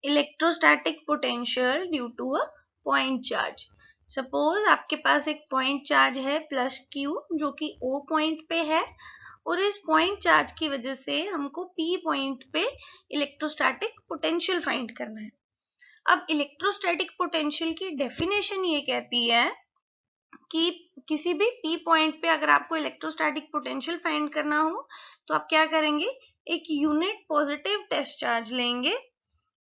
Electrostatic potential due to a point charge. Suppose आपके पास एक पॉइंट चार्ज है प्लस क्यू जो कि ओ पॉइंट पे है और इस पॉइंट चार्ज की वजह से हमको पी पॉइंट पे इलेक्ट्रोस्टैटिक पोटेंशियल फाइंड करना है। अब इलेक्ट्रोस्टैटिक पोटेंशियल की डेफिनेशन ये कहती है कि किसी भी पी पॉइंट पे अगर आपको इलेक्ट्रोस्टैटिक पोटेंशियल फाइंड करना हो तो आप क्या करेंगे, एक यूनिट पॉजिटिव टेस्ट चार्ज लेंगे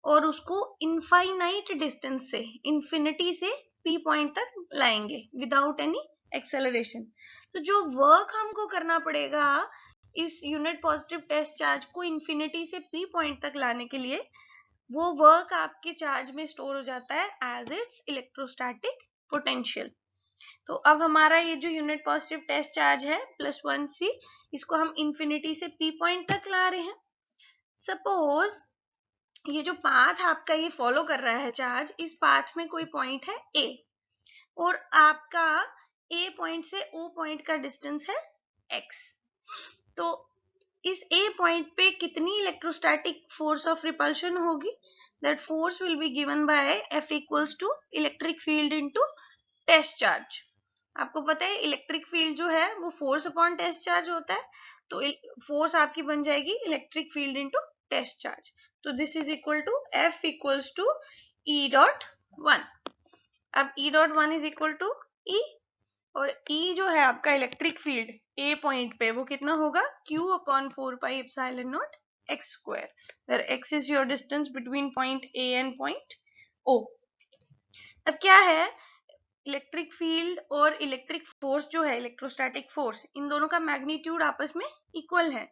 और उसको इनफाइनाइट डिस्टेंस से, इंफिनिटी से पी पॉइंट तक लाएंगे विदाउट एनी एक्सेलरेशन। तो जो वर्क हमको करना पड़ेगा इस यूनिट पॉजिटिव टेस्ट चार्ज को इंफिनिटी से पी पॉइंट तक लाने के लिए, वो वर्क आपके चार्ज में स्टोर हो जाता है एज इट्स इलेक्ट्रोस्टैटिक पोटेंशियल। तो अब हमारा ये जो यूनिट पॉजिटिव टेस्ट चार्ज है +1c, इसको हम इंफिनिटी से पी पॉइंट तक ला रहे हैं। सपोज ये जो पाथ आपका ये फॉलो कर रहा है चार्ज, इस पाथ में कोई पॉइंट है ए और आपका ए पॉइंट से ओ पॉइंट का डिस्टेंस है x। तो इस ए पॉइंट पे कितनी इलेक्ट्रोस्टैटिक फोर्स ऑफ रिपल्शन होगी? That force will be given by F equals to electric field into test charge. आपको पता है इलेक्ट्रिक फील्ड जो है वो फोर्स अपॉन टेस्ट चार्ज होता है, तो फोर्स आपकी बन जाएगी electric field into test charge. तो this is equal to F equals to E.1। अब E.1 is equal to E और E जो है आपका इलेक्ट्रिक फील्ड ए पॉइंट पे वो कितना होगा, Q upon 4 pi epsilon naught x square, where x is your distance between point A and point O। अब क्या है, इलेक्ट्रिक फील्ड और इलेक्ट्रिक फोर्स जो है, इलेक्ट्रोस्टैटिक फोर्स, इन दोनों का मैग्नीट्यूड आपस में इक्वल है।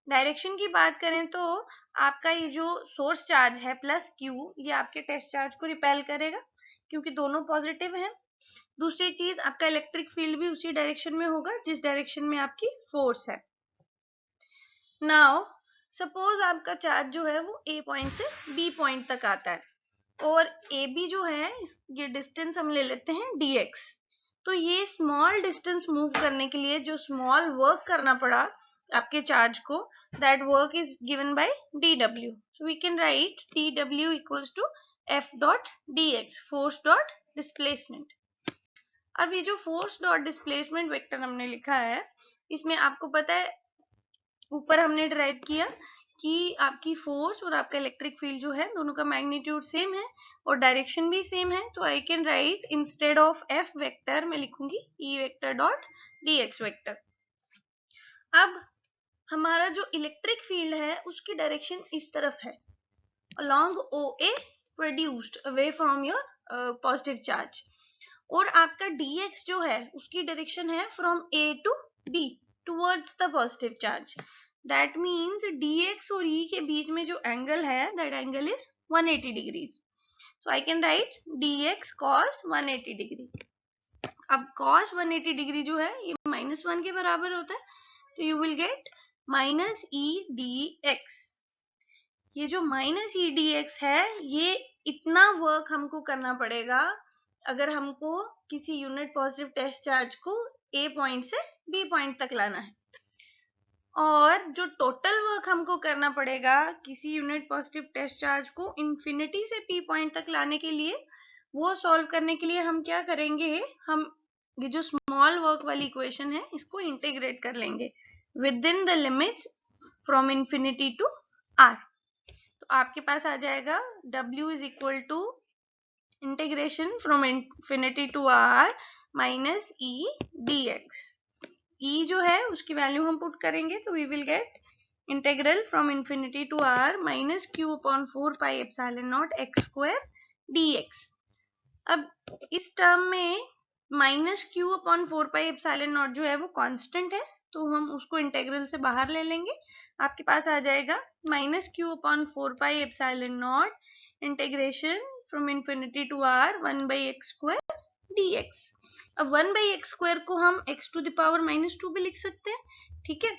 डायरेक्शन की बात करें तो आपका ये जो सोर्स चार्ज है +q, ये आपके टेस्ट चार्ज को रिपेल करेगा क्योंकि दोनों पॉजिटिव हैं। दूसरी चीज, आपका इलेक्ट्रिक फील्ड भी उसी डायरेक्शन में होगा जिस डायरेक्शन में आपकी फोर्स है। नाउ सपोज आपका चार्ज जो है वो ए पॉइंट से बी पॉइंट तक आता है और ए बी जो है ये डिस्टेंस हम ले लेते हैं dx। तो ये स्मॉल डिस्टेंस मूव करने के लिए जो स्मॉल वर्क करना पड़ा आपके चार्ज को, that work is given by dw। So we can write dw equals to f dot dx, force dot displacement. अब ये जो फोर्स डॉट डिस्प्लेसमेंट वेक्टर हमने लिखा है, इसमें आपको पता है ऊपर हमने डिराइव किया कि आपकी फोर्स और आपका इलेक्ट्रिक फील्ड जो है दोनों का मैग्नीट्यूड सेम है और डायरेक्शन भी सेम है। तो आई can right instead of F vector मैं लिखूंगी E vector dot dx vector. अब हमारा जो इलेक्ट्रिक फील्ड है उसकी डायरेक्शन इस तरफ है, along OA produced away from your positive charge, और आपका dx जो है उसकी डायरेक्शन है from A to B towards the positive charge. That means dx और E के बीच में जो एंगल है that angle is 180 degrees. So I can write dx cos 180 degree. अब cos 180 डिग्री जो है ये -1 के बराबर होता है, तो यू विल गेट -e/dx। ये जो -e/dx है ये इतना वर्क हमको करना पड़ेगा अगर हमको किसी यूनिट पॉजिटिव टेस्ट चार्ज को ए पॉइंट से बी पॉइंट तक लाना है, और जो टोटल वर्क हमको करना पड़ेगा किसी यूनिट पॉजिटिव टेस्ट चार्ज को इंफिनिटी से पी पॉइंट तक लाने के लिए, वो सॉल्व करने के लिए हम क्या करेंगे, हम ये जो स्मॉल वर्क वाली इक्वेशन है इसको इंटीग्रेट कर लेंगे within the limits from infinity to R. तो आपके पास आ जाएगा W is equal to integration from infinity to R -e/dx। E जो है उसकी वैल्यू हम पुट करेंगे तो we will get integral from infinity to R -q upon 4 pi epsilon naught x square dx। अब इस टर्म में -q upon 4 pi epsilon naught जो है वो कांस्टेंट है, तो हम उसको इंटीग्रल से बाहर ले लेंगे। आपके पास आ जाएगा -q upon 4 pi epsilon naught integration from infinity to R 1/x square dx। अब 1/x स्क्वायर को हम x टू द पावर -2 भी लिख सकते हैं, ठीक है।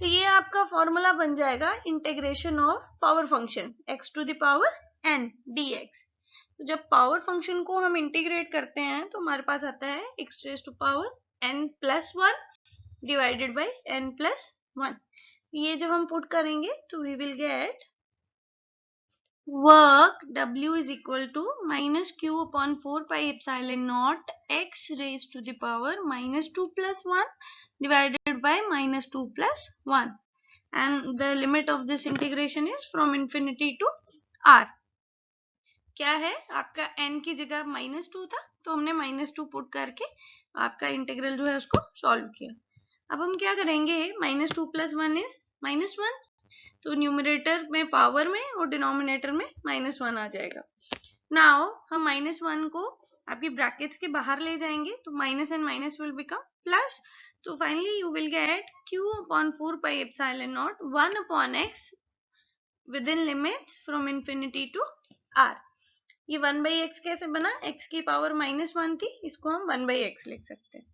तो ये आपका फॉर्मूला बन जाएगा integration of power function x to the power n dx। तो जब पावर फंक्शन को हम इंटीग्रेट करते हैं तो हमारे पास आता है x raise to power n+1 divided by n+1। ये जब हम पुट करेंगे तो we will get work W is equal to minus Q upon 4 pi epsilon naught x raised to the power minus 2 plus 1 divided by minus 2 plus 1, and the limit of this integration is from infinity to r. क्या है आपका n की जगह -2 था, तो हमने -2 put करके आपका इंटीग्रल जो है उसको सॉल्व किया। अब हम क्या करेंगे, -2 + 1 इज -1, तो न्यूमरेटर में पावर में और डिनोमिनेटर में -1 आ जाएगा। नाउ हम -1 को आपकी ब्रैकेट्स के बाहर ले जाएंगे, तो minus and minus will become plus, तो finally you will get q upon 4 pi epsilon naught 1 upon x within limits from infinity to r। ये 1/x कैसे बना, x की पावर -1 थी, इसको हम 1/x लिख सकते हैं।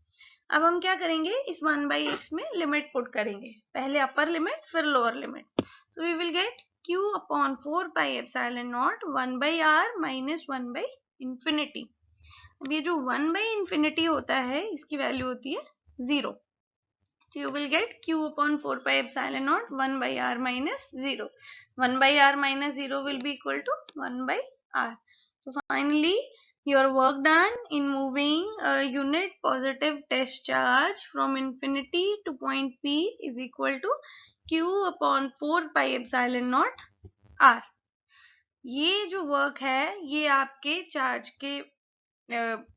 अब हम क्या करेंगे, इस 1/x में लिमिट पुट करेंगे, पहले अपर लिमिट फिर lower limit, so we will get q upon 4 pi epsilon naught 1/r minus 1/infinity। अब ये जो 1/infinity होता है इसकी वैल्यू होती है 0, so you will get q upon 4 pi epsilon naught 1/r minus 0, 1/r minus 0 will be equal to 1/r। So finally your work done in moving a unit positive test charge from infinity to point P is equal to q upon 4 pi epsilon naught r। ये जो work है ये आपके charge के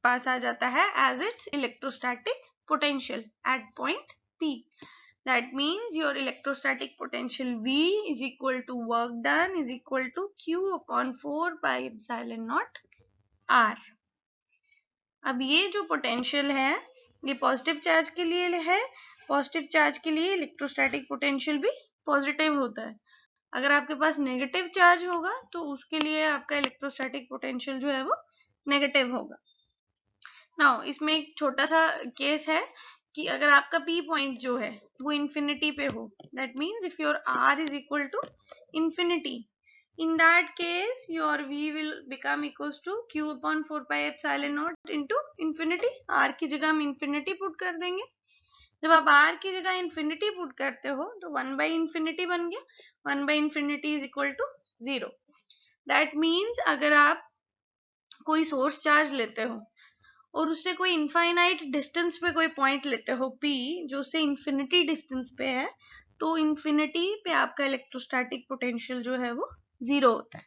पास आ जाता है as its electrostatic potential at point P। That means your electrostatic potential V is equal to work done is equal to q upon 4 pi epsilon naught r। अब ये जो पोटेंशियल है ये पॉजिटिव चार्ज के लिए है, पॉजिटिव चार्ज के लिए इलेक्ट्रोस्टैटिक पोटेंशियल भी पॉजिटिव होता है। अगर आपके पास नेगेटिव चार्ज होगा तो उसके लिए आपका इलेक्ट्रोस्टैटिक पोटेंशियल जो है वो नेगेटिव होगा। नाउ इसमें एक छोटा सा केस है कि अगर आपका P पॉइंट जो है वो इंफिनिटी पे हो, that means if your R is equal to infinity, in that case your V will become equals to q upon 4 pi epsilon naught into infinity। R की जगह हम infinity पुट कर देंगे, जब आप R की जगह infinity पुट करते हो तो 1/infinity बन गया, 1/infinity is equal to 0। that means अगर आप कोई सोर्स चार्ज लेते हो और उससे कोई इनफाइनाइट डिस्टेंस पे कोई पॉइंट लेते हो P जो उससे इंफिनिटी डिस्टेंस पे है, तो इंफिनिटी पे आपका इलेक्ट्रोस्टैटिक पोटेंशियल जो है वो 0 होता है।